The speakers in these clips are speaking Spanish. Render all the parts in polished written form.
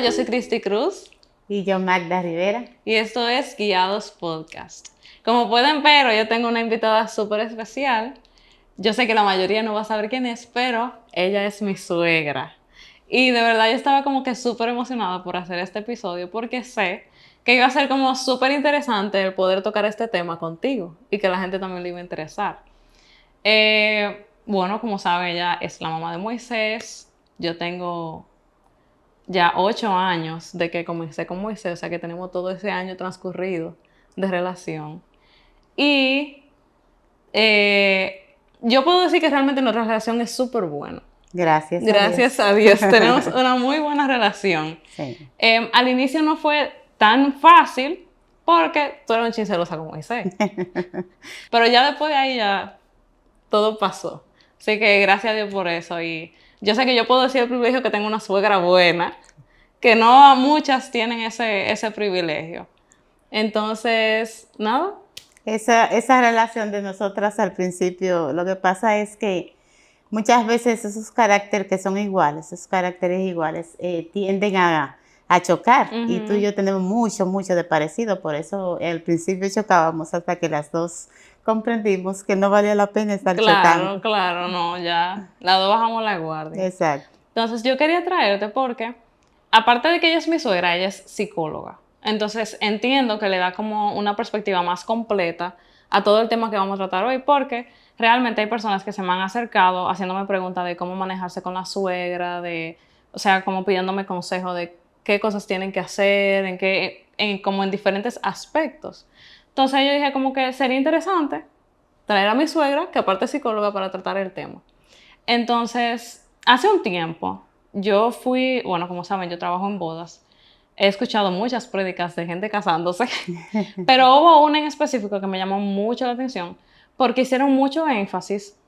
yo soy Cristi Cruz Y yo, Magda Rivera. y esto es Guiados Podcast. Como pueden ver, hoy yo tengo una invitada súper especial. Yo sé que la mayoría no va a saber quién es, pero ella es mi suegra. Y de verdad yo estaba como que súper emocionada por hacer este episodio porque sé que iba a ser como súper interesante el poder tocar este tema contigo y que la gente también le iba a interesar. Bueno, como saben, ella es la mamá de Moisés. Yo tengo ya 8 años de que comencé con Moisés, o sea que tenemos todo ese año transcurrido de relación. Y yo puedo decir que realmente nuestra relación es súper buena. Gracias a Dios. Gracias a Dios, tenemos una muy buena relación. Sí. Al inicio no fue tan fácil porque tú eras un chin celosa con Moisés. Pero ya después de ahí ya todo pasó. Así que gracias a Dios por eso. Y yo sé que yo puedo decir el privilegio que tengo una suegra buena, que no muchas tienen ese privilegio. Entonces, nada. Esa relación de nosotras al principio, lo que pasa es que muchas veces esos caracteres que son iguales, esos caracteres iguales, tienden a chocar. Y tú y yo tenemos mucho de parecido. Por eso al principio chocábamos hasta que las dos comprendimos que no valía la pena estar chocando. Claro, no, ya. Las dos bajamos la guardia. Exacto. Entonces, yo quería traerte porque, aparte de que ella es mi suegra, ella es psicóloga. Entonces, entiendo que le da como una perspectiva más completa a todo el tema que vamos a tratar hoy, porque realmente hay personas que se me han acercado haciéndome preguntas de cómo manejarse con la suegra, o sea, como pidiéndome consejo de qué cosas tienen que hacer, como en diferentes aspectos. Entonces, yo dije como que sería interesante traer a mi suegra, que aparte es psicóloga, para tratar el tema. Entonces, hace un tiempo, yo fui, bueno, como saben, yo trabajo en bodas. He escuchado muchas prédicas de gente casándose, pero hubo una en específico que me llamó mucho la atención, porque hicieron mucho énfasis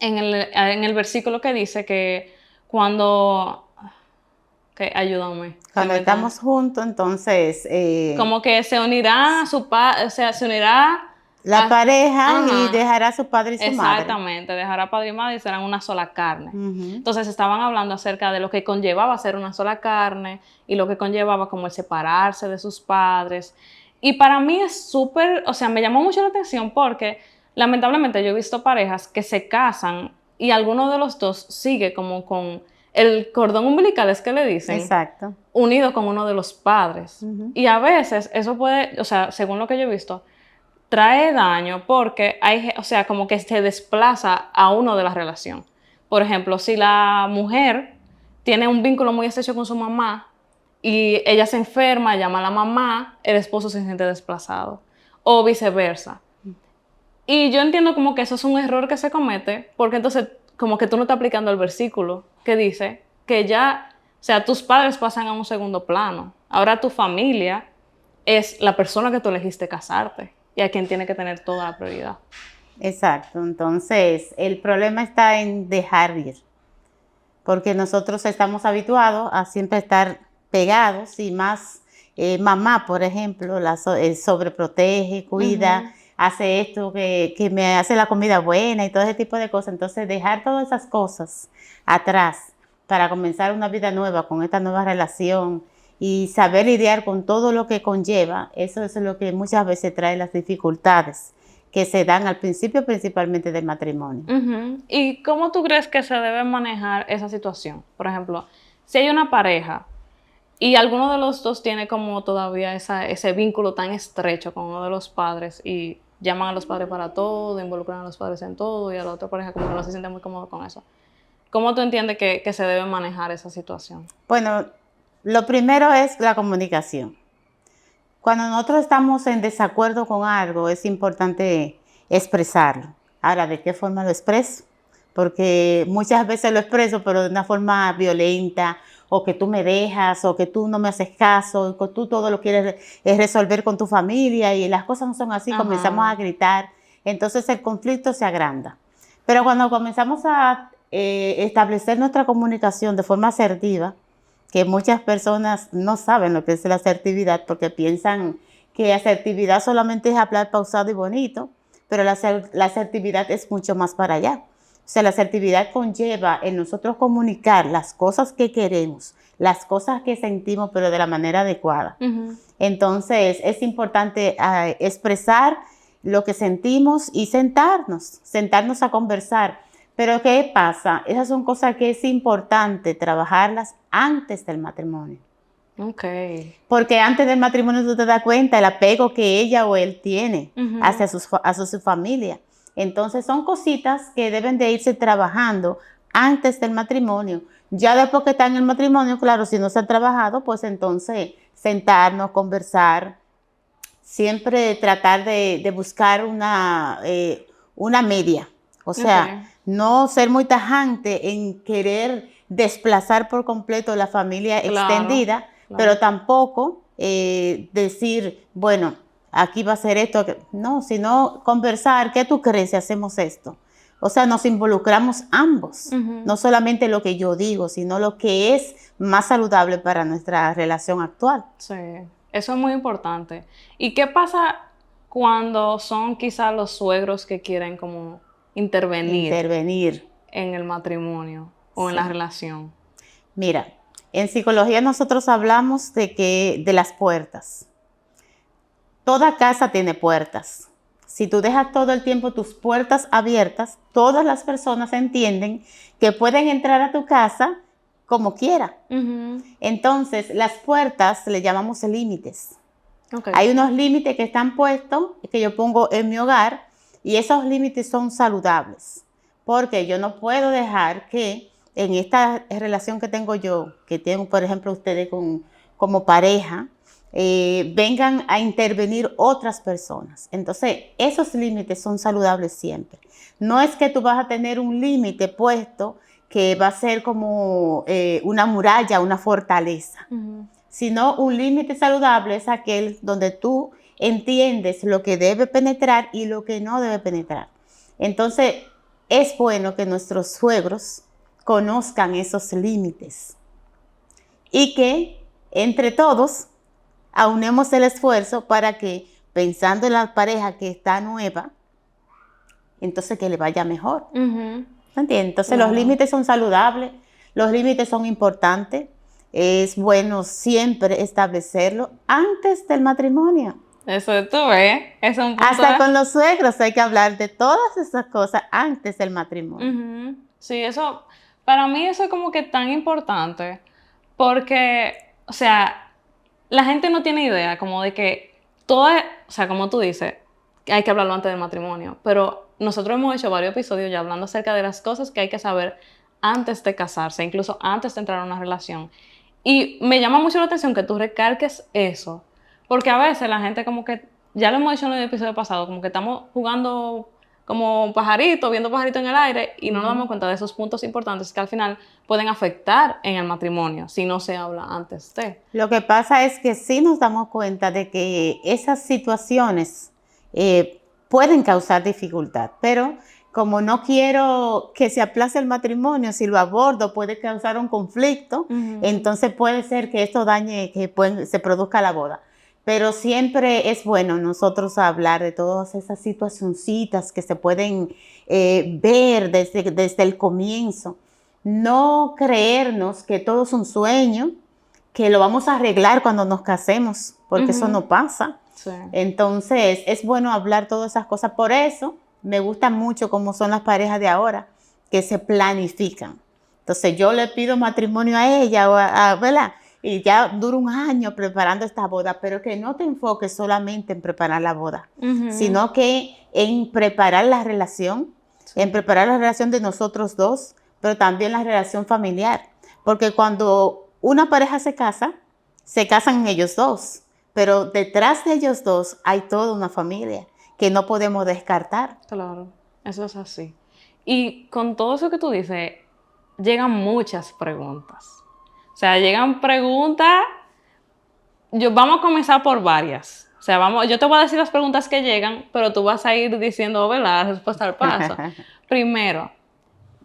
en el versículo que dice que cuando... Que ayúdame. Cuando estamos juntos, entonces Como que se unirá a su padre, o sea, se unirá la pareja y ajá, dejará a su padre y su madre. exactamente, dejará padre y madre y serán una sola carne. Ujú. Entonces estaban hablando acerca de lo que conllevaba ser una sola carne y lo que conllevaba como el separarse de sus padres. Y para mí es súper, o sea, me llamó mucho la atención porque lamentablemente yo he visto parejas que se casan y alguno de los dos sigue como con el cordón umbilical, es que le dicen, Exacto. unido con uno de los padres. Ujú. Y a veces eso puede, o sea, según lo que yo he visto, trae daño porque hay, o sea, como que se desplaza a uno de la relación. Por ejemplo, si la mujer tiene un vínculo muy estrecho con su mamá y ella se enferma, llama a la mamá, el esposo se siente desplazado. O viceversa. Y yo entiendo como que eso es un error que se comete porque entonces como que tú no estás aplicando el versículo que dice que ya, o sea, tus padres pasan a un segundo plano. Ahora tu familia es la persona que tú elegiste casarte y a quien tiene que tener toda la prioridad. Exacto. Entonces, el problema está en dejar ir, porque nosotros estamos habituados a siempre estar pegados y más mamá, por ejemplo, sobreprotege, cuida, hace esto, que me hace la comida buena y todo ese tipo de cosas. Entonces, dejar todas esas cosas atrás para comenzar una vida nueva con esta nueva relación y saber lidiar con todo lo que conlleva, eso es lo que muchas veces trae las dificultades que se dan al principio principalmente del matrimonio. ¿Y cómo tú crees que se debe manejar esa situación? Por ejemplo, si hay una pareja y alguno de los dos tiene como todavía ese vínculo tan estrecho con uno de los padres y llaman a los padres para todo, involucran a los padres en todo y a la otra pareja como que no se siente muy cómodo con eso. ¿Cómo tú entiendes que se debe manejar esa situación? Bueno, lo primero es la comunicación. Cuando nosotros estamos en desacuerdo con algo, es importante expresarlo. Ahora, ¿de qué forma lo expreso? Porque muchas veces lo expreso, pero de una forma violenta, o que tú me dejas, o que tú no me haces caso, o que tú todo lo quieres resolver con tu familia, y las cosas no son así, comenzamos a gritar, entonces el conflicto se agranda. Pero cuando comenzamos a establecer nuestra comunicación de forma asertiva, que muchas personas no saben lo que es la asertividad porque piensan que asertividad solamente es hablar pausado y bonito, pero la asertividad es mucho más para allá. O sea, la asertividad conlleva en nosotros comunicar las cosas que queremos, las cosas que sentimos, pero de la manera adecuada. Entonces, es importante expresar lo que sentimos y sentarnos a conversar. Pero ¿qué pasa? Esas son cosas que es importante trabajarlas antes del matrimonio. Ok. Porque antes del matrimonio tú te das cuenta el apego que ella o él tiene hacia su familia. Entonces son cositas que deben de irse trabajando antes del matrimonio. Ya después que está en el matrimonio, claro, si no se ha trabajado, pues entonces sentarnos, conversar, siempre tratar de buscar una media. O sea, no ser muy tajante en querer desplazar por completo la familia extendida, pero tampoco decir, bueno, aquí va a ser esto. No, sino conversar, ¿qué tú crees si hacemos esto? O sea, nos involucramos ambos, no solamente lo que yo digo, sino lo que es más saludable para nuestra relación actual. Sí, eso es muy importante. ¿Y qué pasa cuando son quizás los suegros que quieren como intervenir en el matrimonio o en la relación? Mira, en psicología nosotros hablamos de las puertas. Toda casa tiene puertas. Si tú dejas todo el tiempo tus puertas abiertas, todas las personas entienden que pueden entrar a tu casa como quiera. Entonces, las puertas le llamamos límites. Hay unos límites que están puestos, que yo pongo en mi hogar, y esos límites son saludables. Porque yo no puedo dejar que en esta relación que tengo yo, que tengo, por ejemplo, ustedes como pareja, vengan a intervenir otras personas. Entonces, esos límites son saludables siempre. No es que tú vas a tener un límite puesto que va a ser como una muralla, una fortaleza, sino un límite saludable es aquel donde tú entiendes lo que debe penetrar y lo que no debe penetrar. Entonces, es bueno que nuestros suegros conozcan esos límites y que entre todos aunemos el esfuerzo para que, pensando en la pareja que está nueva, entonces que le vaya mejor. ¿Entiendes? Entonces los límites son saludables, los límites son importantes, es bueno siempre establecerlo antes del matrimonio. Eso tú ves, es un punto. Hasta con los suegros hay que hablar de todas esas cosas antes del matrimonio. Sí, eso, para mí eso es como que tan importante, porque, o sea, la gente no tiene idea como de que todo, o sea, como tú dices, hay que hablarlo antes del matrimonio, pero nosotros hemos hecho varios episodios ya hablando acerca de las cosas que hay que saber antes de casarse, incluso antes de entrar a una relación. Y me llama mucho la atención que tú recalques eso, porque a veces la gente como que, ya lo hemos dicho en el episodio pasado, como que estamos jugando como pajaritos, viendo pajaritos en el aire y no nos damos cuenta de esos puntos importantes que al final pueden afectar en el matrimonio si no se habla antes de. Lo que pasa es que sí nos damos cuenta de que esas situaciones pueden causar dificultad, pero como no quiero que se aplace el matrimonio, si lo abordo puede causar un conflicto, entonces puede ser que esto dañe, que se produzca la boda. Pero siempre es bueno nosotros hablar de todas esas situacioncitas que se pueden ver desde el comienzo. No creernos que todo es un sueño, que lo vamos a arreglar cuando nos casemos, porque eso no pasa. Sí. Entonces, es bueno hablar todas esas cosas. Por eso, me gusta mucho cómo son las parejas de ahora, que se planifican. Entonces, yo le pido matrimonio a ella, ¿verdad? Y ya dura un año preparando esta boda, pero que no te enfoques solamente en preparar la boda, sino que en preparar la relación, en preparar la relación de nosotros dos, pero también la relación familiar. Porque cuando una pareja se casan ellos dos, pero detrás de ellos dos hay toda una familia que no podemos descartar. Claro, eso es así. Y con todo eso que tú dices, llegan muchas preguntas. O sea, llegan preguntas, vamos a comenzar por varias. O sea, yo te voy a decir las preguntas que llegan, pero tú vas a ir diciendo, ¿verdad?, la respuesta al paso. Primero,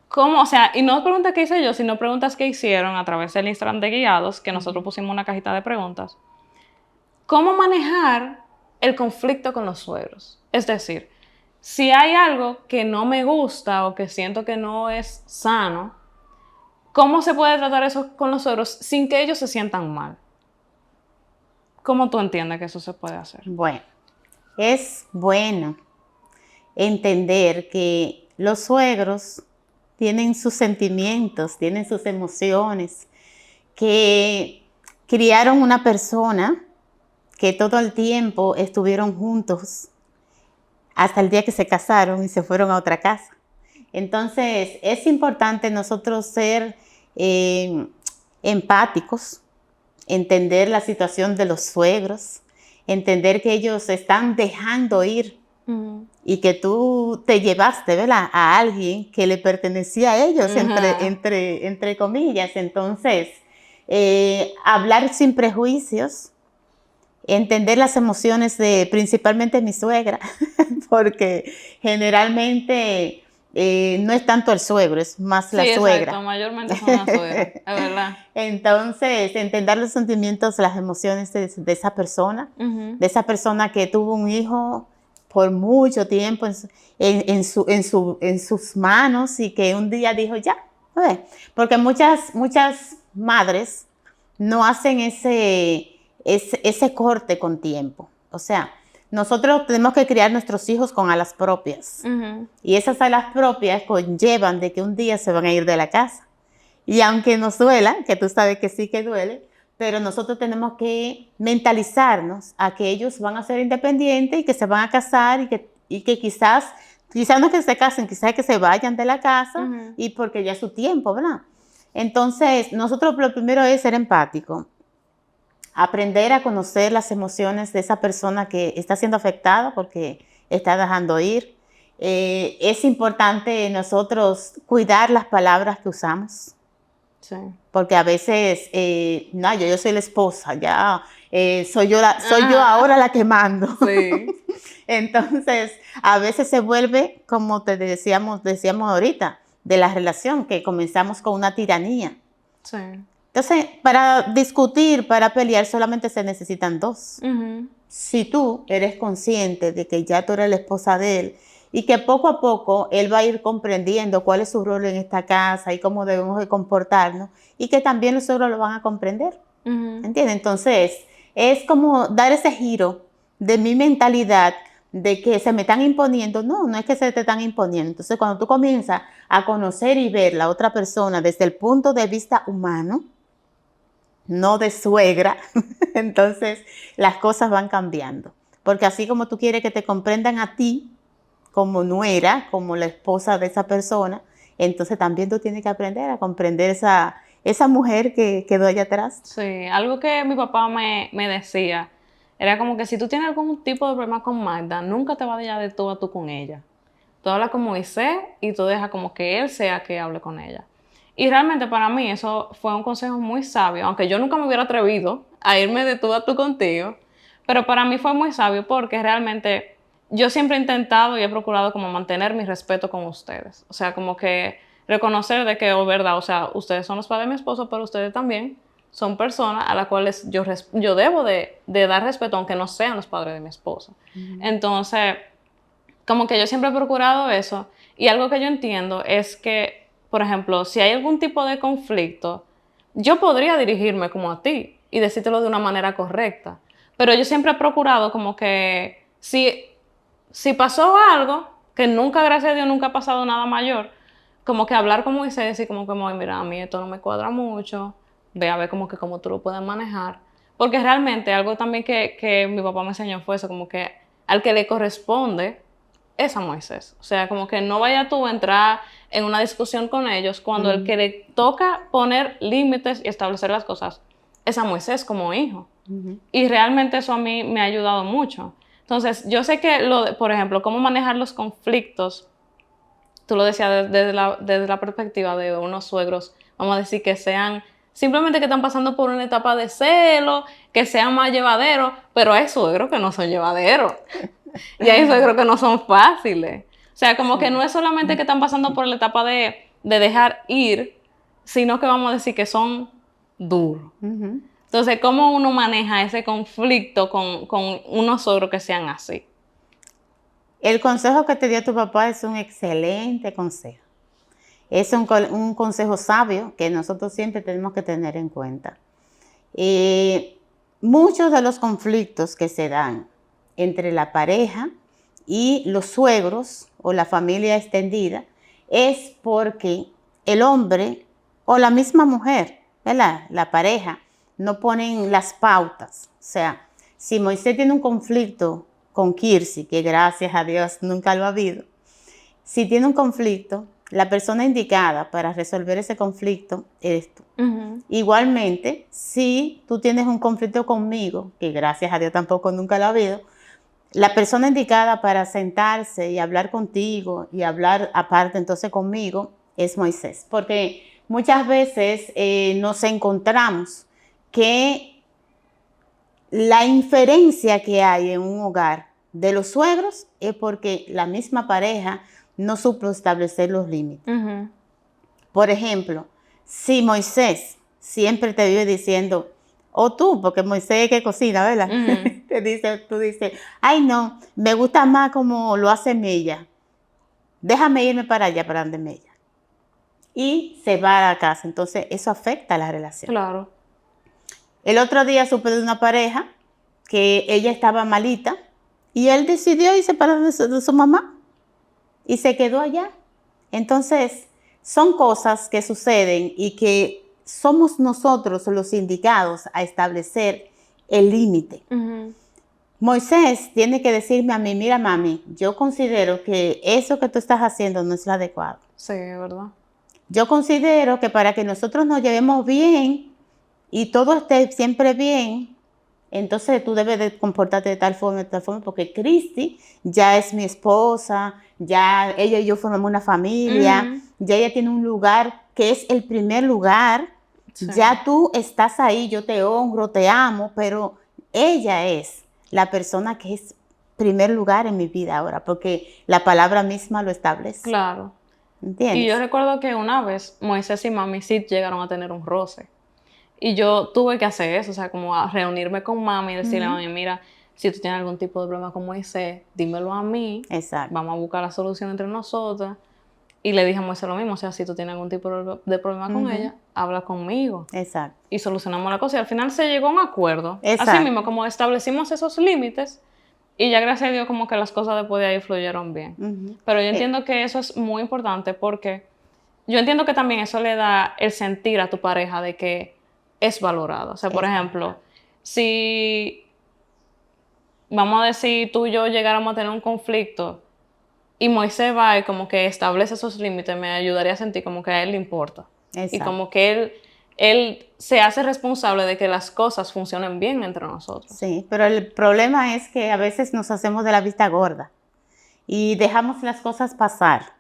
¿cómo? O sea, y no preguntas que hice yo, sino preguntas que hicieron a través del Instagram de Guiados, que nosotros pusimos una cajita de preguntas. ¿Cómo manejar el conflicto con los suegros? Es decir, si hay algo que no me gusta o que siento que no es sano, ¿Cómo se puede tratar eso con los suegros sin que ellos se sientan mal? ¿Cómo tú entiendes que eso se puede hacer? Bueno, es bueno entender que los suegros tienen sus sentimientos, tienen sus emociones, que criaron una persona que todo el tiempo estuvieron juntos hasta el día que se casaron y se fueron a otra casa. Entonces, es importante nosotros ser empáticos, entender la situación de los suegros, entender que ellos están dejando ir y que tú te llevaste, ¿verdad?, a alguien que le pertenecía a ellos, entre comillas. Entonces, hablar sin prejuicios, entender las emociones de principalmente mi suegra, porque generalmente no es tanto el suegro, es más la suegra. Exacto, mayormente son las suegras, es verdad. Entonces, entender los sentimientos, las emociones de esa persona, de esa persona que tuvo un hijo por mucho tiempo en sus manos y que un día dijo ya, a ver, porque muchas madres no hacen ese corte con tiempo. O sea, nosotros tenemos que criar nuestros hijos con alas propias. Y esas alas propias conllevan de que un día se van a ir de la casa. Y aunque nos duela, que tú sabes que sí que duele, pero nosotros tenemos que mentalizarnos a que ellos van a ser independientes y que se van a casar y que quizás no es que se casen, quizás que se vayan de la casa y porque ya es su tiempo, ¿verdad? Entonces, nosotros lo primero es ser empático. Aprender a conocer las emociones de esa persona que está siendo afectada porque está dejando ir. Es importante nosotros cuidar las palabras que usamos. Sí. Porque a veces, no, yo soy la esposa, ya soy yo ahora la que mando. Sí. Entonces, a veces se vuelve, como te decíamos ahorita, de la relación, que comenzamos con una tiranía. Sí. Entonces, para discutir, para pelear, solamente se necesitan dos. Si tú eres consciente de que ya tú eres la esposa de él y que poco a poco él va a ir comprendiendo cuál es su rol en esta casa y cómo debemos de comportarnos y que también los suegros lo van a comprender. ¿Entiendes? Entonces, es como dar ese giro de mi mentalidad de que se me están imponiendo. No es que se te están imponiendo. Entonces, cuando tú comienzas a conocer y ver la otra persona desde el punto de vista humano, no de suegra, entonces las cosas van cambiando. Porque así como tú quieres que te comprendan a ti, como nuera, como la esposa de esa persona, entonces también tú tienes que aprender a comprender esa mujer que quedó allá atrás. Sí, algo que mi papá me decía era como que si tú tienes algún tipo de problema con Magda, nunca te vayas de tú a tú con ella. Tú hablas con Moisés y tú dejas como que él sea que hable con ella. Y realmente para mí eso fue un consejo muy sabio, aunque yo nunca me hubiera atrevido a irme de tú a tú contigo, pero para mí fue muy sabio porque realmente yo siempre he intentado y he procurado como mantener mi respeto con ustedes. O sea, como que reconocer de que, verdad, o sea, ustedes son los padres de mi esposo, pero ustedes también son personas a las cuales yo debo de dar respeto, aunque no sean los padres de mi esposo. Entonces, como que yo siempre he procurado eso. Y algo que yo entiendo es que, por ejemplo, si hay algún tipo de conflicto, yo podría dirigirme como a ti y decírtelo de una manera correcta. Pero yo siempre he procurado como que si pasó algo, que nunca, gracias a Dios, nunca ha pasado nada mayor, como que hablar con Moisés y decir como que, mira, a mí esto no me cuadra mucho, ve a ver como que cómo tú lo puedes manejar. Porque realmente algo también que mi papá me enseñó fue eso, como que al que le corresponde es a Moisés. O sea, como que no vaya tú a entrar en una discusión con ellos cuando el que le toca poner límites y establecer las cosas es a Moisés como hijo. Y realmente eso a mí me ha ayudado mucho. Entonces, yo sé que, por ejemplo, cómo manejar los conflictos, tú lo decías desde la perspectiva de unos suegros, vamos a decir que sean, simplemente que están pasando por una etapa de celo, que sean más llevaderos, pero hay suegros que no son llevaderos. Y hay suegros que no son fáciles. O sea, como que no es solamente que están pasando por la etapa de dejar ir, sino que vamos a decir que son duros. Entonces, ¿cómo uno maneja ese conflicto con unos suegros que sean así? El consejo que te dio tu papá es un excelente consejo. Es un consejo sabio que nosotros siempre tenemos que tener en cuenta. Muchos de los conflictos que se dan entre la pareja y los suegros o la familia extendida es porque el hombre o la misma mujer, ¿verdad? La pareja, no ponen las pautas. O sea, si Moisés tiene un conflicto con Kirsi, que gracias a Dios nunca lo ha habido, si tiene un conflicto, la persona indicada para resolver ese conflicto eres tú. Igualmente, si tú tienes un conflicto conmigo, que gracias a Dios tampoco nunca lo ha habido, la persona indicada para sentarse y hablar contigo y hablar aparte entonces conmigo es Moisés. Porque muchas veces nos encontramos que la inferencia que hay en un hogar de los suegros es porque la misma pareja no supo establecer los límites. Por ejemplo, si Moisés siempre te vive diciendo, o tú, porque Moisés es que cocina, ¿verdad? Tú dices, ay no, me gusta más como lo hace Mella. Déjame irme para allá, para donde Mella. Y se va a la casa. Entonces, eso afecta a la relación. Claro. El otro día supe de una pareja que ella estaba malita y él decidió irse para de su mamá y se quedó allá. Entonces, son cosas que suceden y que somos nosotros los indicados a establecer el límite. Moisés tiene que decirme a mí, mira mami, yo considero que eso que tú estás haciendo no es lo adecuado. Sí, ¿verdad? Yo considero que para que nosotros nos llevemos bien y todo esté siempre bien, entonces tú debes de comportarte de tal forma, porque Cristi ya es mi esposa, ya ella y yo formamos una familia, ya ella tiene un lugar que es el primer lugar, ya tú estás ahí, yo te honro, te amo, pero ella es la persona que es primer lugar en mi vida ahora, porque la palabra misma lo establece. Claro. ¿Entiendes? Y yo recuerdo que una vez Moisés y mami sí llegaron a tener un roce. Y yo tuve que hacer eso, o sea, como a reunirme con mami y decirle a mami, mira, si tú tienes algún tipo de problema con Moisés, dímelo a mí. Exacto. Vamos a buscar la solución entre nosotras. Y le dije a Moisés lo mismo, o sea, si tú tienes algún tipo de problema con ella, habla conmigo. Exacto. Y solucionamos la cosa. Y al final se llegó a un acuerdo. Exacto. Así mismo, como establecimos esos límites. Y ya gracias a Dios como que las cosas después de ahí fluyeron bien. Pero yo entiendo que eso es muy importante porque yo entiendo que también eso le da el sentir a tu pareja de que es valorado. O sea, por ejemplo, si vamos a decir tú y yo llegáramos a tener un conflicto y Moisés va y como que establece esos límites, me ayudaría a sentir como que a él le importa. Exacto. Y como que él se hace responsable de que las cosas funcionen bien entre nosotros. Sí, pero el problema es que a veces nos hacemos de la vista gorda y dejamos las cosas pasar.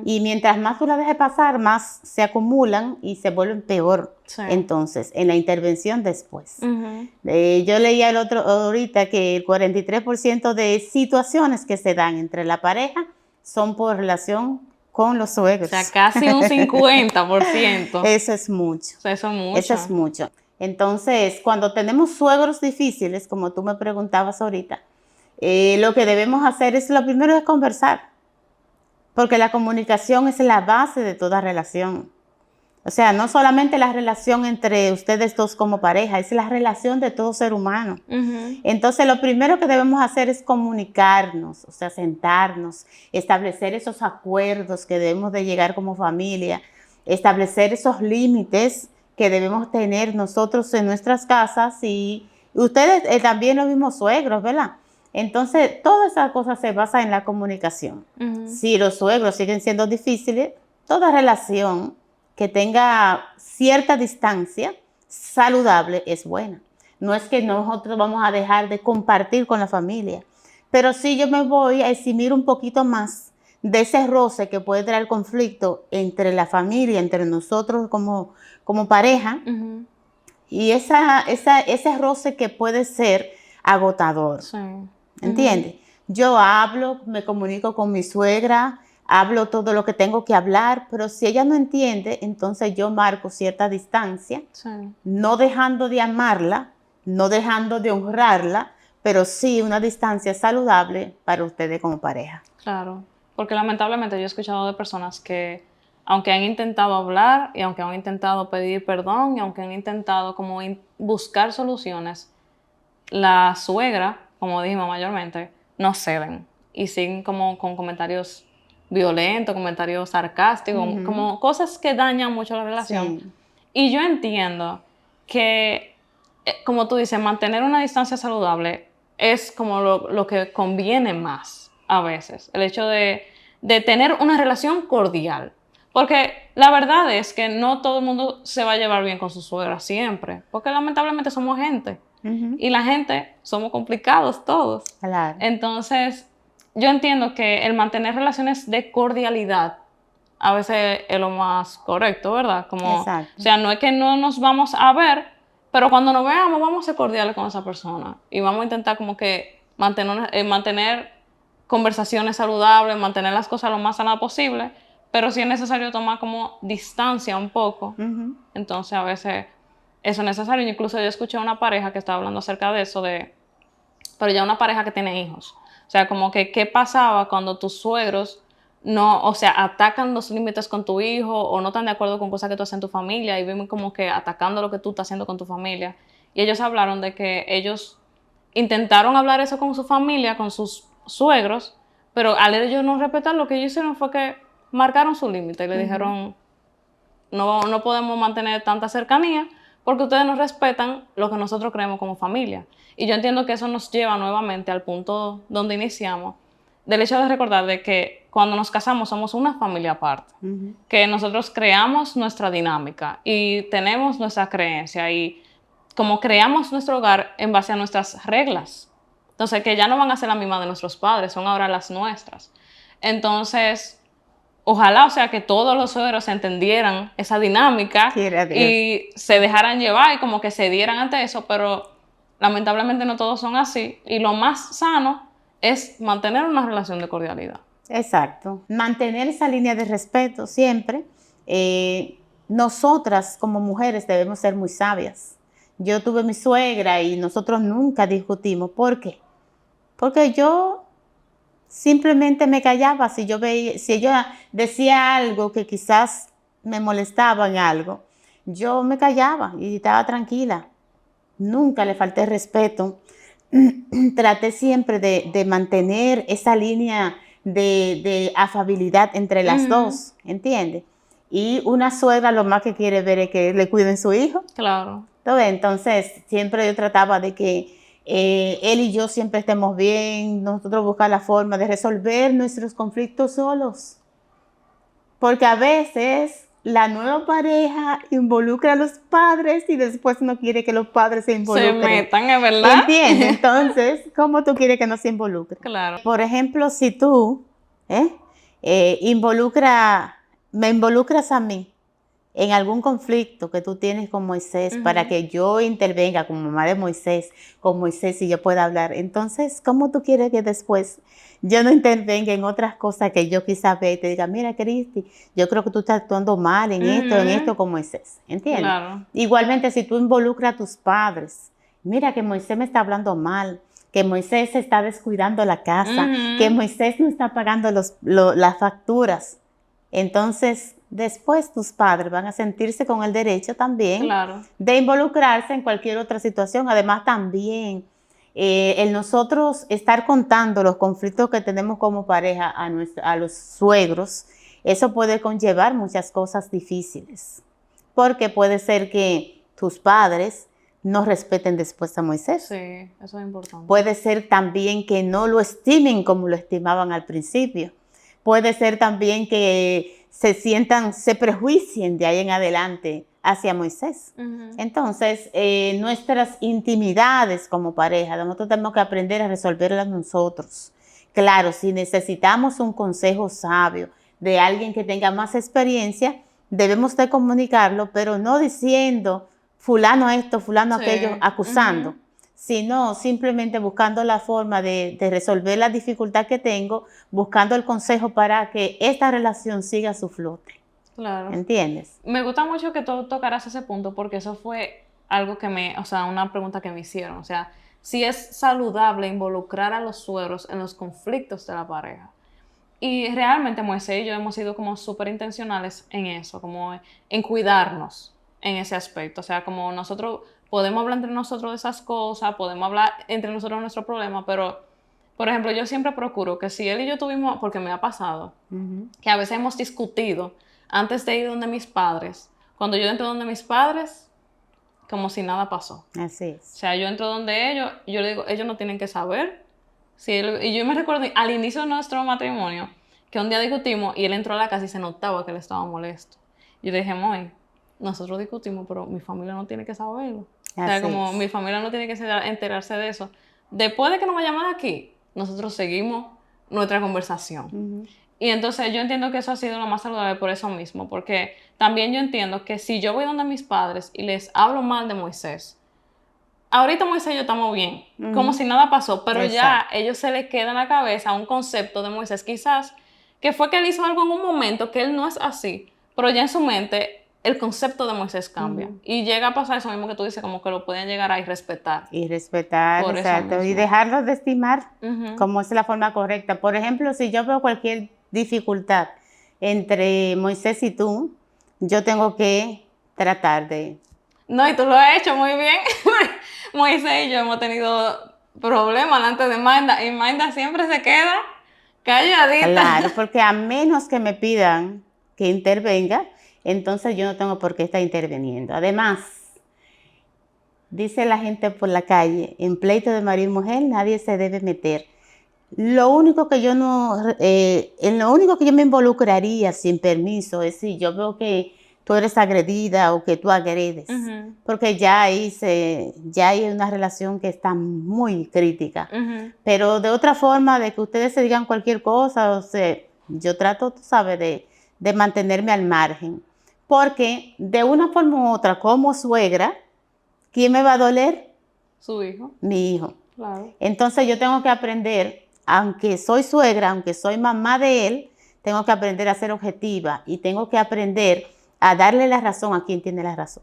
Y mientras más tú las dejes pasar, más se acumulan y se vuelven peor. Sí. Entonces, en la intervención después. Yo leía ahorita que el 43% de situaciones que se dan entre la pareja son por relación con los suegros. O sea, casi un 50%. Eso es mucho. O sea, eso es mucho. Eso es mucho. Entonces, cuando tenemos suegros difíciles, como tú me preguntabas ahorita, lo que debemos hacer es, lo primero es conversar, porque la comunicación es la base de toda relación. O sea, no solamente la relación entre ustedes dos como pareja, es la relación de todo ser humano. Entonces, lo primero que debemos hacer es comunicarnos, o sea, sentarnos, establecer esos acuerdos que debemos de llegar como familia, establecer esos límites que debemos tener nosotros en nuestras casas y ustedes también los mismos suegros, ¿verdad? Entonces, todas esas cosas se basan en la comunicación. Si los suegros siguen siendo difíciles, toda relación que tenga cierta distancia saludable es buena. No es que nosotros vamos a dejar de compartir con la familia, pero sí yo me voy a eximir un poquito más de ese roce que puede traer conflicto entre la familia, entre nosotros como pareja, y ese roce que puede ser agotador. Sí. ¿Entiendes? Yo hablo, me comunico con mi suegra, hablo todo lo que tengo que hablar, pero si ella no entiende, entonces yo marco cierta distancia, no dejando de amarla, no dejando de honrarla, pero sí una distancia saludable para ustedes como pareja. Claro, porque lamentablemente yo he escuchado de personas que aunque han intentado hablar y aunque han intentado pedir perdón y aunque han intentado como buscar soluciones, la suegra, como dijimos mayormente, no ceden y siguen como con comentarios violentos, comentarios sarcásticos, como cosas que dañan mucho la relación. Sí. Y yo entiendo que, como tú dices, mantener una distancia saludable es como lo que conviene más a veces. El hecho de tener una relación cordial. Porque la verdad es que no todo el mundo se va a llevar bien con su suegra siempre. Porque lamentablemente somos gente. Y la gente somos complicados todos. Claro. Entonces, yo entiendo que el mantener relaciones de cordialidad a veces es lo más correcto, ¿verdad? Como, Exacto. o sea, no es que no nos vamos a ver, pero cuando nos veamos vamos a ser cordiales con esa persona y vamos a intentar como que mantener conversaciones saludables, mantener las cosas lo más sanas posible, pero si es necesario tomar como distancia un poco, entonces a veces eso es necesario. Incluso yo escuché a una pareja que estaba hablando acerca de eso, pero ya una pareja que tiene hijos. O sea, como que qué pasaba cuando tus suegros no, o sea, atacan los límites con tu hijo o no están de acuerdo con cosas que tú haces en tu familia y viven como que atacando lo que tú estás haciendo con tu familia. Y ellos hablaron de que ellos intentaron hablar eso con su familia, con sus suegros, pero al ellos no respetar, lo que ellos hicieron fue que marcaron su límite y le dijeron, no podemos mantener tanta cercanía porque ustedes no respetan lo que nosotros creemos como familia. Y yo entiendo que eso nos lleva nuevamente al punto donde iniciamos, del hecho de recordar de que cuando nos casamos somos una familia aparte, que nosotros creamos nuestra dinámica y tenemos nuestra creencia y como creamos nuestro hogar en base a nuestras reglas. Entonces, que ya no van a ser las mismas de nuestros padres, son ahora las nuestras. Entonces, ojalá, o sea, que todos los suegros entendieran esa dinámica y se dejaran llevar y como que se dieran ante eso, pero lamentablemente no todos son así. Y lo más sano es mantener una relación de cordialidad. Exacto. Mantener esa línea de respeto siempre. Nosotras como mujeres debemos ser muy sabias. Yo tuve mi suegra y nosotros nunca discutimos. ¿Por qué? Porque yo simplemente me callaba. Si ella decía algo que quizás me molestaba en algo, yo me callaba y estaba tranquila. Nunca le falté respeto. Traté siempre de mantener esa línea de afabilidad entre las dos, ¿entiendes? Y una suegra lo más que quiere ver es que le cuiden su hijo. Claro. Entonces, siempre yo trataba de que él y yo siempre estemos bien, nosotros buscar la forma de resolver nuestros conflictos solos. Porque a veces la nueva pareja involucra a los padres y después no quiere que los padres se involucren. Se metan, ¿es verdad? ¿Entiendes? Entonces, ¿cómo tú quieres que no se involucren? Claro. Por ejemplo, si tú me involucras a mí en algún conflicto que tú tienes con Moisés para que yo intervenga como mamá de Moisés, con Moisés y yo pueda hablar, entonces, ¿cómo tú quieres que después yo no intervenga en otras cosas que yo quizás vea y te diga, mira, Cristi, yo creo que tú estás actuando mal en esto con Moisés, ¿entiendes? Claro. Igualmente, si tú involucras a tus padres, mira que Moisés me está hablando mal, que Moisés está descuidando la casa, que Moisés no está pagando las facturas, entonces después tus padres van a sentirse con el derecho también de involucrarse en cualquier otra situación. Además también el nosotros estar contando los conflictos que tenemos como pareja a los suegros, eso puede conllevar muchas cosas difíciles, porque puede ser que tus padres no respeten después a Moisés. Sí, eso es importante. Puede ser también que no lo estimen como lo estimaban al principio. Puede ser también que se prejuicien de ahí en adelante hacia Moisés. Entonces, nuestras intimidades como pareja, nosotros tenemos que aprender a resolverlas nosotros. Claro, si necesitamos un consejo sabio de alguien que tenga más experiencia, debemos de comunicarlo, pero no diciendo fulano esto, fulano aquello, acusando, sino simplemente buscando la forma de resolver la dificultad que tengo, buscando el consejo para que esta relación siga su flote. Claro. ¿Entiendes? Me gusta mucho que tú tocaras ese punto porque eso fue algo que una pregunta que me hicieron. O sea, si es saludable involucrar a los suegros en los conflictos de la pareja. Y realmente Moisés y yo hemos sido como súper intencionales en eso, como en cuidarnos en ese aspecto. O sea, como nosotros podemos hablar entre nosotros de esas cosas, podemos hablar entre nosotros de nuestro problema, pero, por ejemplo, yo siempre procuro que si él y yo tuvimos, porque me ha pasado, que a veces hemos discutido antes de ir donde mis padres. Cuando yo entro donde mis padres, como si nada pasó. Así O es. sea, yo entro donde ellos, yo le digo, ellos no tienen que saber. Sí, y yo me recuerdo al inicio de nuestro matrimonio, que un día discutimos y él entró a la casa y se notaba que él estaba molesto. Yo le dije, Moy, nosotros discutimos, pero mi familia no tiene que saberlo. O sea, Así como es. mi familia no tiene que enterarse de eso. Después de que nos vayamos de aquí, nosotros seguimos nuestra conversación. Y entonces yo entiendo que eso ha sido lo más saludable por eso mismo, porque también yo entiendo que si yo voy donde mis padres y les hablo mal de Moisés, ahorita Moisés y yo estamos bien, como si nada pasó, pero ya Exacto. a ellos se les queda en la cabeza un concepto de Moisés, quizás, que fue que él hizo algo en un momento que él no es así, pero ya en su mente el concepto de Moisés cambia. Y llega a pasar eso mismo que tú dices, como que lo pueden llegar a irrespetar. Y respetar, Por eso exacto. Y mismo. dejarlos de estimar como es la forma correcta. Por ejemplo, si yo veo cualquier dificultad entre Moisés y tú, yo tengo que tratar de... No, y tú lo has hecho muy bien. Moisés y yo hemos tenido problemas delante de Magda, y Magda siempre se queda calladita. Claro, porque a menos que me pidan que intervenga, entonces yo no tengo por qué estar interviniendo. Además, dice la gente por la calle, en pleito de marido y mujer nadie se debe meter. Lo único que yo no, en lo único que yo me involucraría sin permiso es si yo veo que tú eres agredida o que tú agredes, porque ya hay una relación que está muy crítica. Pero de otra forma, de que ustedes se digan cualquier cosa, o sea, yo trato, tú sabes, de mantenerme al margen, porque de una forma u otra, como suegra, ¿quién me va a doler? Su hijo. Mi hijo. Claro. Entonces yo tengo que aprender, aunque soy suegra, aunque soy mamá de él, tengo que aprender a ser objetiva y tengo que aprender a darle la razón a quien tiene la razón.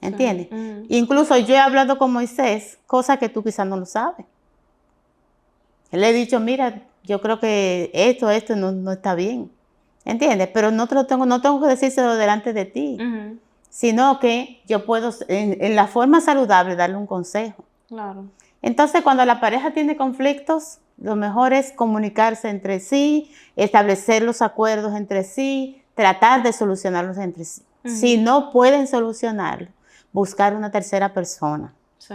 ¿Entiendes? Sí. Incluso yo he hablado con Moisés, cosas que tú quizás no lo sabes. Le he dicho, mira, yo creo que esto no está bien. ¿Entiendes? Pero no tengo que decírselo delante de ti, sino que yo puedo, en la forma saludable, darle un consejo. Claro. Entonces, cuando la pareja tiene conflictos, lo mejor es comunicarse entre sí, establecer los acuerdos entre sí, tratar de solucionarlos entre sí. Si no pueden solucionarlo, buscar una tercera persona. Sí.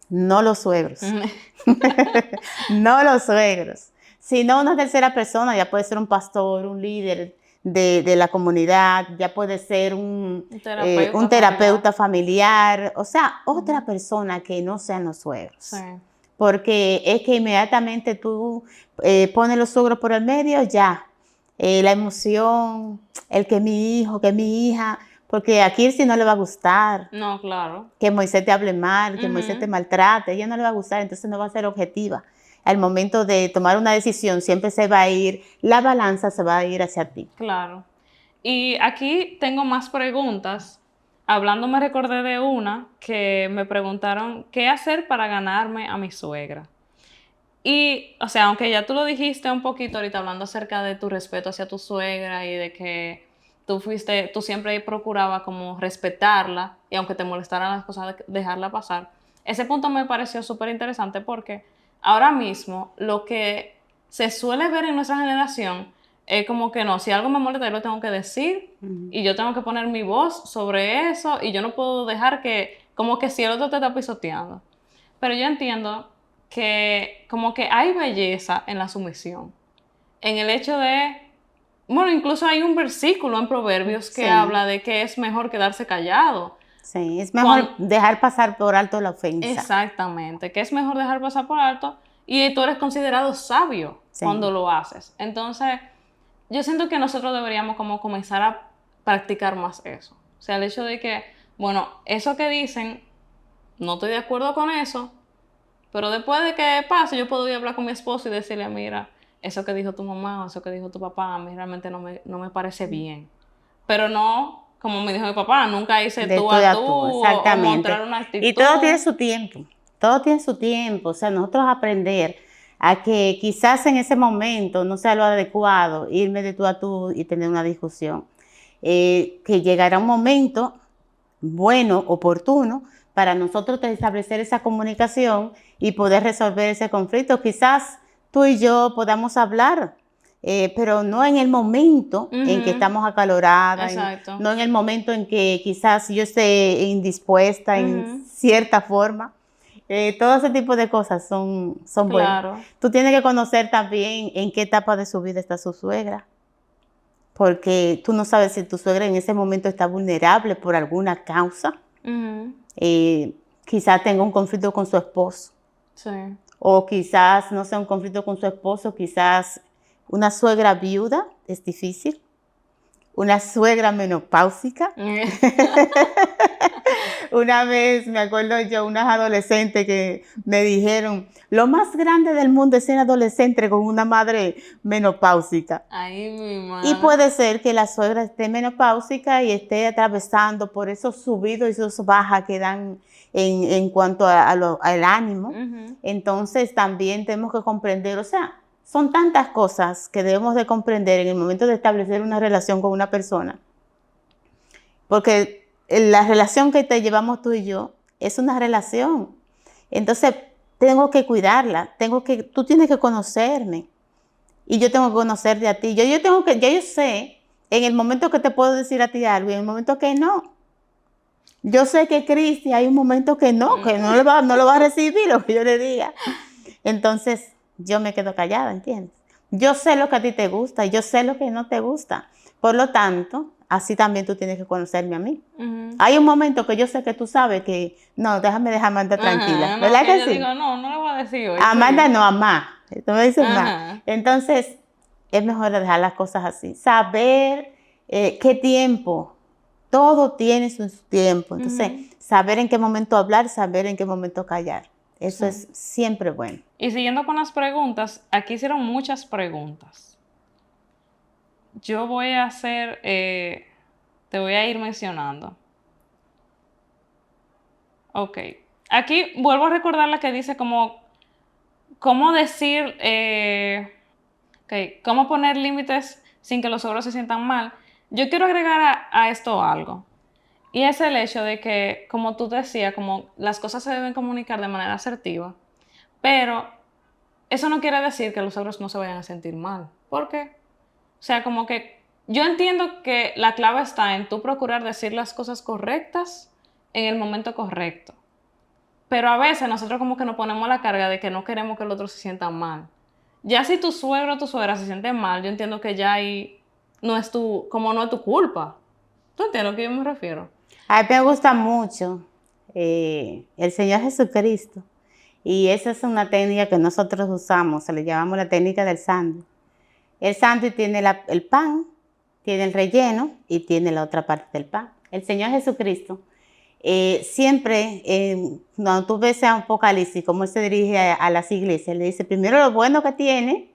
No los suegros. No los suegros. Sino una tercera persona, ya puede ser un pastor, un líder de la comunidad, ya puede ser un terapeuta familiar, o sea, otra persona que no sean los suegros. Sí. Porque es que inmediatamente tú pones los suegros por el medio, ya, la emoción, el que mi hijo, que mi hija, porque a Kirsi no le va a gustar. No, claro. Que Moisés te hable mal, que Moisés te maltrate, a ella no le va a gustar, entonces no va a ser objetiva. Al momento de tomar una decisión, siempre se va a ir, la balanza se va a ir hacia ti. Claro. Y aquí tengo más preguntas. Hablando me recordé de una que me preguntaron qué hacer para ganarme a mi suegra. Y, o sea, aunque ya tú lo dijiste un poquito ahorita hablando acerca de tu respeto hacia tu suegra y de que tú siempre procurabas como respetarla y aunque te molestaran las cosas, dejarla pasar. Ese punto me pareció súper interesante porque ahora mismo lo que se suele ver en nuestra generación es como que no, si algo me molesta yo lo tengo que decir y yo tengo que poner mi voz sobre eso y yo no puedo dejar que, como que si el otro te está pisoteando. Pero yo entiendo que como que hay belleza en la sumisión, en el hecho de, bueno, incluso hay un versículo en Proverbios que habla de que es mejor quedarse callado. Sí, es mejor dejar pasar por alto la ofensa. Exactamente, que es mejor dejar pasar por alto y tú eres considerado sabio cuando lo haces. Entonces, yo siento que nosotros deberíamos como comenzar a practicar más eso. O sea, el hecho de que, bueno, eso que dicen, no estoy de acuerdo con eso, pero después de que pase, yo puedo ir a hablar con mi esposo y decirle, mira, eso que dijo tu mamá o eso que dijo tu papá, a mí realmente no me parece bien. Pero no, como me dijo mi papá, nunca hice De tú tú a a tú tú, o exactamente. mostrar una actitud. Y todo tiene su tiempo, todo tiene su tiempo. O sea, nosotros aprender a que quizás en ese momento no sea lo adecuado irme de tú a tú y tener una discusión. Que llegará un momento bueno, oportuno, para nosotros establecer esa comunicación y poder resolver ese conflicto. Quizás tú y yo podamos hablar, pero no en el momento en que estamos acaloradas, Exacto. no en el momento en que quizás yo esté indispuesta en cierta forma. Todo ese tipo de cosas son buenas. Claro. Tú tienes que conocer también en qué etapa de su vida está su suegra, porque tú no sabes si tu suegra en ese momento está vulnerable por alguna causa. Quizás tenga un conflicto con su esposo. Sí. O quizás no sea un conflicto con su esposo, quizás una suegra viuda es difícil. Una suegra menopáusica. Una vez me acuerdo yo, unas adolescentes que me dijeron, lo más grande del mundo es ser adolescente con una madre menopáusica. Ay, mi madre. Y puede ser que la suegra esté menopáusica y esté atravesando por esos subidos y esos bajas que dan en cuanto al ánimo. Entonces también tenemos que comprender, o sea, son tantas cosas que debemos de comprender en el momento de establecer una relación con una persona. Porque la relación que te llevamos tú y yo es una relación. Entonces tengo que cuidarla, tú tienes que conocerme. Y yo tengo que conocerte a ti. Ya yo sé en el momento que te puedo decir a ti algo y en el momento que no. Yo sé que Cristi hay un momento que no lo va a recibir lo que yo le diga. Entonces, yo me quedo callada, ¿entiendes? Yo sé lo que a ti te gusta y yo sé lo que no te gusta. Por lo tanto, así también tú tienes que conocerme a mí. Hay un momento que yo sé que tú sabes que, no, déjame Amanda tranquila. ¿Verdad que yo sí? digo, no le voy a decir hoy. Amanda no, Amá. Tú me dices más. Entonces, es mejor dejar las cosas así. Saber qué tiempo. Todo tiene su tiempo. Entonces, saber en qué momento hablar, saber en qué momento callar. Eso es siempre bueno. Y siguiendo con las preguntas, aquí hicieron muchas preguntas. Yo voy a hacer, te voy a ir mencionando. Ok. Aquí vuelvo a recordar la que dice como, cómo decir, cómo poner límites sin que los suegros se sientan mal. Yo quiero agregar a esto algo. Y es el hecho de que, como tú decías, como las cosas se deben comunicar de manera asertiva, pero eso no quiere decir que los suegros no se vayan a sentir mal. ¿Por qué? O sea, como que yo entiendo que la clave está en tú procurar decir las cosas correctas en el momento correcto. Pero a veces nosotros como que nos ponemos la carga de que no queremos que el otro se sienta mal. Ya si tu suegro o tu suegra se siente mal, yo entiendo que ya ahí no es tu culpa. ¿Tú entiendes a lo que yo me refiero? A mí me gusta mucho el Señor Jesucristo. Y esa es una técnica que nosotros usamos, se le llamamos la técnica del sándwich. El sándwich tiene el pan, tiene el relleno y tiene la otra parte del pan. El Señor Jesucristo siempre, cuando tú ves a Apocalipsis, cómo él se dirige a las iglesias, le dice primero lo bueno que tiene,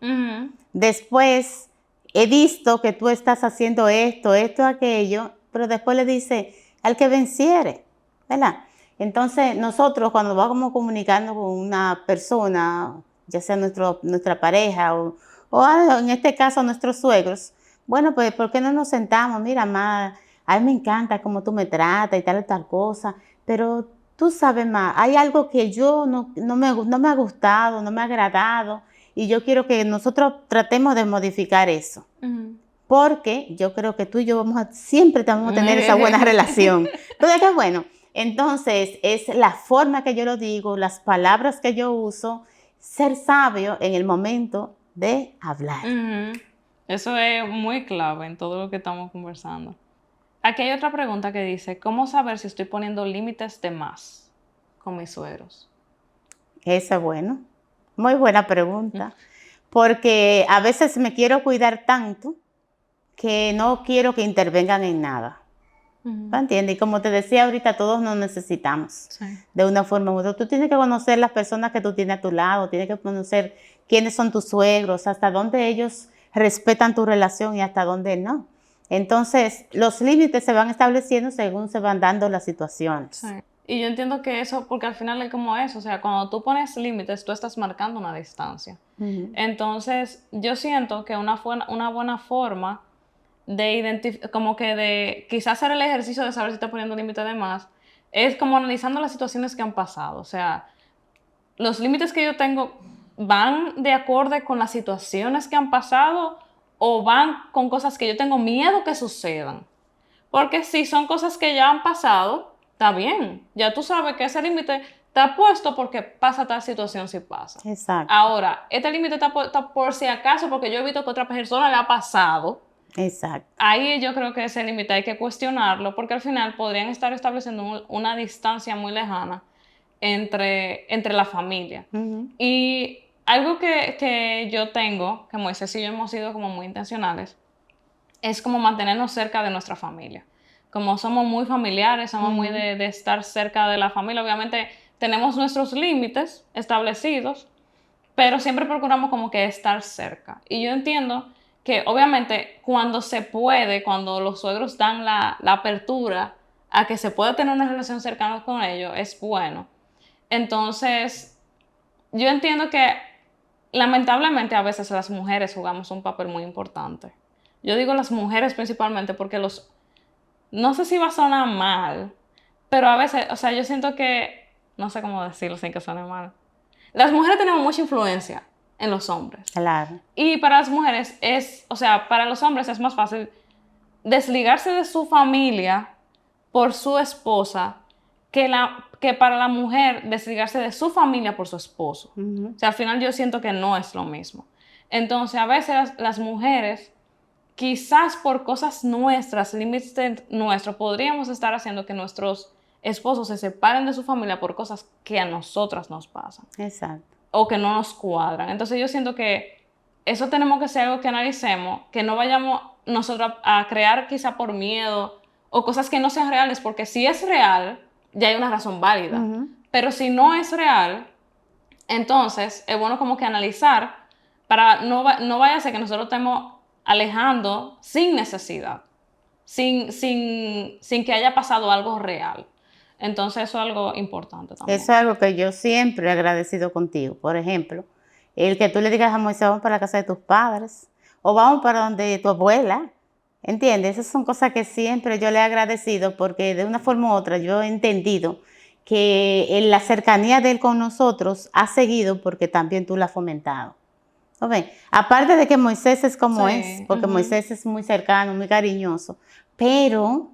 después he visto que tú estás haciendo esto, aquello, pero después le dice al que venciere, ¿verdad? Entonces nosotros cuando vamos comunicando con una persona, ya sea nuestra pareja o en este caso nuestros suegros, bueno, pues ¿por qué no nos sentamos? Mira, ma, a mí me encanta cómo tú me tratas y tal cosa, pero tú sabes más, hay algo que yo no me ha gustado, no me ha agradado y yo quiero que nosotros tratemos de modificar eso. Porque yo creo que tú y yo siempre vamos a tener esa buena relación. Entonces, qué bueno. Entonces, es la forma que yo lo digo, las palabras que yo uso, ser sabio en el momento de hablar. Eso es muy clave en todo lo que estamos conversando. Aquí hay otra pregunta que dice, ¿cómo saber si estoy poniendo límites de más con mis suegros? Eso es bueno. Muy buena pregunta. Porque a veces me quiero cuidar tanto que no quiero que intervengan en nada. ¿Entiendes? Y como te decía ahorita, todos nos necesitamos de una forma u otra. Tú tienes que conocer las personas que tú tienes a tu lado, tienes que conocer quiénes son tus suegros, hasta dónde ellos respetan tu relación y hasta dónde no. Entonces, los límites se van estableciendo según se van dando las situaciones. Sí. Y yo entiendo que eso, porque al final es como eso, o sea, cuando tú pones límites, tú estás marcando una distancia. Entonces, yo siento que una buena forma de identificar, como que de quizás hacer el ejercicio de saber si está poniendo límite de más, es como analizando las situaciones que han pasado. O sea, los límites que yo tengo van de acorde con las situaciones que han pasado o van con cosas que yo tengo miedo que sucedan. Porque si son cosas que ya han pasado, está bien. Ya tú sabes que ese límite está puesto porque pasa tal situación si pasa. Exacto. Ahora, este límite está por si acaso porque yo he visto que a otra persona le ha pasado. Exacto. Ahí yo creo que ese límite hay que cuestionarlo porque al final podrían estar estableciendo una distancia muy lejana entre la familia. Y algo que yo tengo, que Moisés y yo hemos sido como muy intencionales, es como mantenernos cerca de nuestra familia. Como somos muy familiares, somos muy de estar cerca de la familia, obviamente tenemos nuestros límites establecidos, pero siempre procuramos como que estar cerca. Y yo entiendo que obviamente cuando se puede, cuando los suegros dan la apertura a que se pueda tener una relación cercana con ellos, es bueno. Entonces, yo entiendo que lamentablemente a veces las mujeres jugamos un papel muy importante. Yo digo las mujeres principalmente porque no sé si va a sonar mal, pero a veces, o sea, yo siento que, no sé cómo decirlo sin que suene mal. Las mujeres tenemos mucha influencia en los hombres. Claro. Y para las mujeres o sea, para los hombres es más fácil desligarse de su familia por su esposa que para la mujer desligarse de su familia por su esposo. O sea, al final yo siento que no es lo mismo. Entonces, a veces las mujeres, quizás por cosas nuestras, límites nuestros, podríamos estar haciendo que nuestros esposos se separen de su familia por cosas que a nosotras nos pasan. Exacto. O que no nos cuadran. Entonces yo siento que eso tenemos que ser algo que analicemos, que no vayamos nosotros a crear quizá por miedo o cosas que no sean reales, porque si es real, ya hay una razón válida. Pero si no es real, entonces es bueno como que analizar para no vaya a ser que nosotros estemos alejando sin necesidad, sin que haya pasado algo real. Entonces eso es algo importante también. Eso es algo que yo siempre he agradecido contigo. Por ejemplo, el que tú le digas a Moisés, vamos para la casa de tus padres, o vamos para donde tu abuela, ¿entiendes? Esas son cosas que siempre yo le he agradecido porque de una forma u otra yo he entendido que la cercanía de él con nosotros ha seguido porque también tú la has fomentado. ¿Okay? Aparte de que Moisés es como es, porque Moisés es muy cercano, muy cariñoso, pero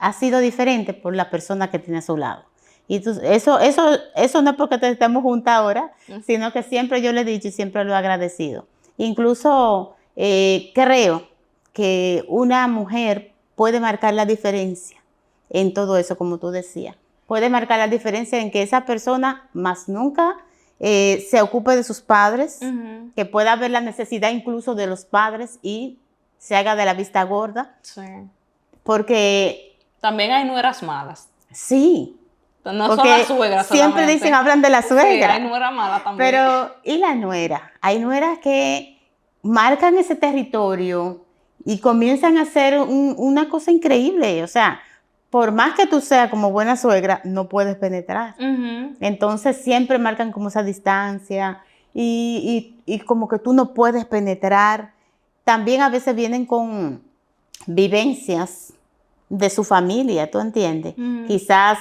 ha sido diferente por la persona que tiene a su lado. Y eso no es porque estemos juntas ahora, sino que siempre yo le he dicho y siempre lo he agradecido. Incluso creo que una mujer puede marcar la diferencia en todo eso, como tú decías. Puede marcar la diferencia en que esa persona más nunca se ocupe de sus padres, que pueda ver la necesidad incluso de los padres y se haga de la vista gorda. Sí. Porque también hay nueras malas. Sí. No son las suegras siempre dicen, hablan de la suegra. Sí, hay nuera mala también. Pero, ¿y la nuera? Hay nueras que marcan ese territorio y comienzan a hacer una cosa increíble. O sea, por más que tú seas como buena suegra, no puedes penetrar. Entonces siempre marcan como esa distancia y como que tú no puedes penetrar. También a veces vienen con vivencias de su familia, ¿tú entiendes? Quizás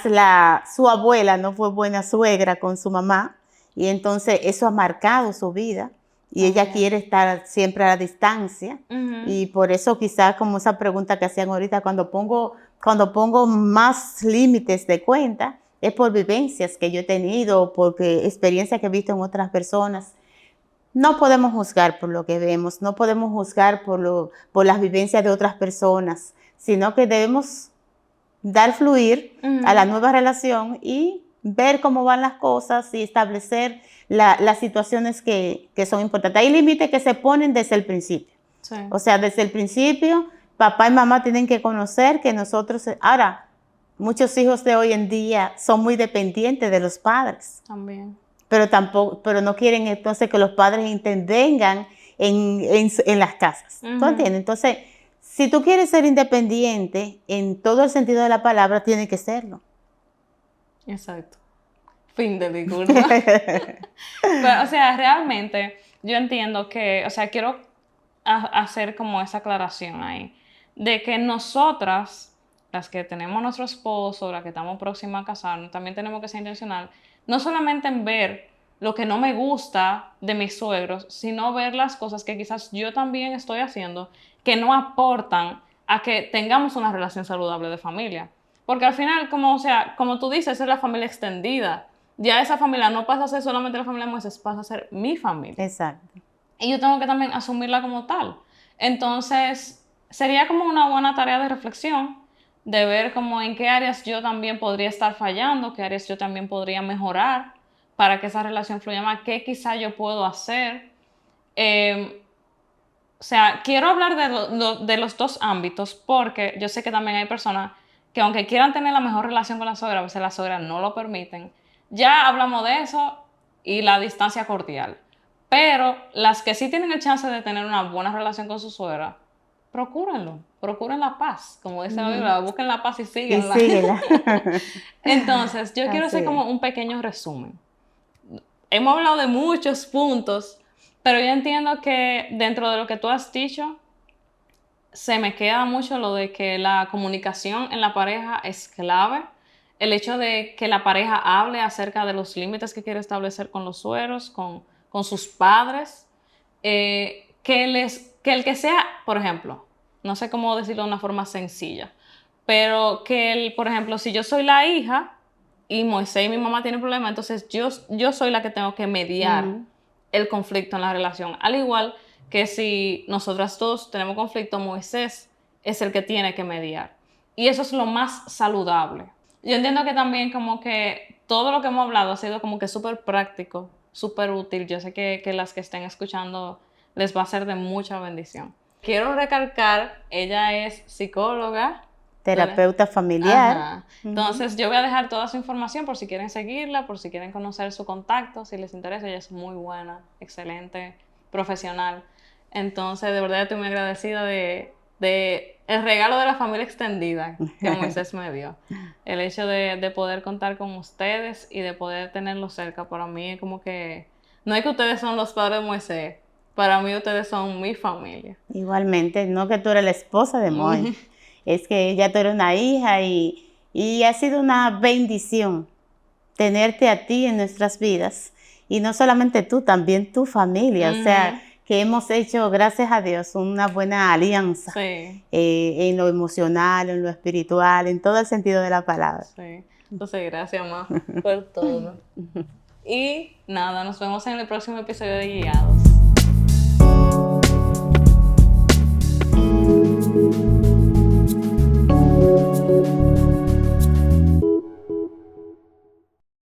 su abuela no fue buena suegra con su mamá y entonces eso ha marcado su vida y ella quiere estar siempre a la distancia y por eso quizás como esa pregunta que hacían ahorita, cuando pongo más límites de cuenta, es por vivencias que yo he tenido, porque experiencias que he visto en otras personas. No podemos juzgar por lo que vemos, no podemos juzgar por las vivencias de otras personas, sino que debemos dar fluir a la nueva relación y ver cómo van las cosas y establecer las situaciones que son importantes. Hay límites que se ponen desde el principio. Sí. O sea, desde el principio, papá y mamá tienen que conocer que nosotros... Ahora, muchos hijos de hoy en día son muy dependientes de los padres. También. Pero no quieren entonces que los padres intervengan en las casas. ¿Tú entiendes? Entonces, si tú quieres ser independiente en todo el sentido de la palabra, tienes que serlo. Exacto. Fin de discurso. Pero, o sea, realmente, yo entiendo que, o sea, quiero hacer como esa aclaración ahí, de que nosotras, las que tenemos nuestro esposo, las que estamos próximas a casarnos, también tenemos que ser intencional, no solamente en ver lo que no me gusta de mis suegros, sino ver las cosas que quizás yo también estoy haciendo que no aportan a que tengamos una relación saludable de familia. Porque al final, como, o sea, como tú dices, es la familia extendida. Ya esa familia no pasa a ser solamente la familia de Moisés, pasa a ser mi familia. Exacto. Y yo tengo que también asumirla como tal. Entonces, sería como una buena tarea de reflexión, de ver como en qué áreas yo también podría estar fallando, qué áreas yo también podría mejorar para que esa relación fluya más, qué quizá yo puedo hacer. O sea, quiero hablar de los dos ámbitos porque yo sé que también hay personas que aunque quieran tener la mejor relación con la suegra, a veces las suegras no lo permiten. Ya hablamos de eso y la distancia cordial. Pero las que sí tienen el chance de tener una buena relación con su suegra, procúrenlo, procuren la paz, como dice la Biblia, busquen la paz y Y síguenla. síguela. Entonces, yo quiero Así hacer es. como un pequeño resumen. Hemos hablado de muchos puntos, pero yo entiendo que dentro de lo que tú has dicho, se me queda mucho lo de que la comunicación en la pareja es clave. El hecho de que la pareja hable acerca de los límites que quiere establecer con los suegros, con sus padres. Que el que sea, por ejemplo, no sé cómo decirlo de una forma sencilla, pero que el, por ejemplo, si yo soy la hija y Moisés y mi mamá tienen problemas, entonces yo soy la que tengo que mediar Ujú. el conflicto en la relación. Al igual que si nosotras dos tenemos conflicto, Moisés es el que tiene que mediar. Y eso es lo más saludable. Yo entiendo que también como que todo lo que hemos hablado ha sido como que súper práctico, súper útil. Yo sé que las que estén escuchando les va a ser de mucha bendición. Quiero recalcar, ella es psicóloga. Terapeuta familiar. Ajá. Ujú. Entonces yo voy a dejar toda su información por si quieren seguirla, por si quieren conocer su contacto, si les interesa. Ella es muy buena, excelente, profesional. Entonces, de verdad estoy muy agradecida de el regalo de la familia extendida que Moisés me dio. El hecho de poder contar con ustedes y de poder tenerlos cerca, para mí es como que, no es que ustedes son los padres de Moisés, para mí ustedes son mi familia. Igualmente, no que tú eres la esposa de Moy, es que ya tú eres una hija y ha sido una bendición tenerte a ti en nuestras vidas. Y no solamente tú, también tu familia. O sea, Ujú. que hemos hecho, gracias a Dios, una buena alianza Sí. en lo emocional, en lo espiritual, en todo el sentido de la palabra. Sí. Entonces, gracias, Ma, por todo. Y nada, nos vemos en el próximo episodio de Guiados.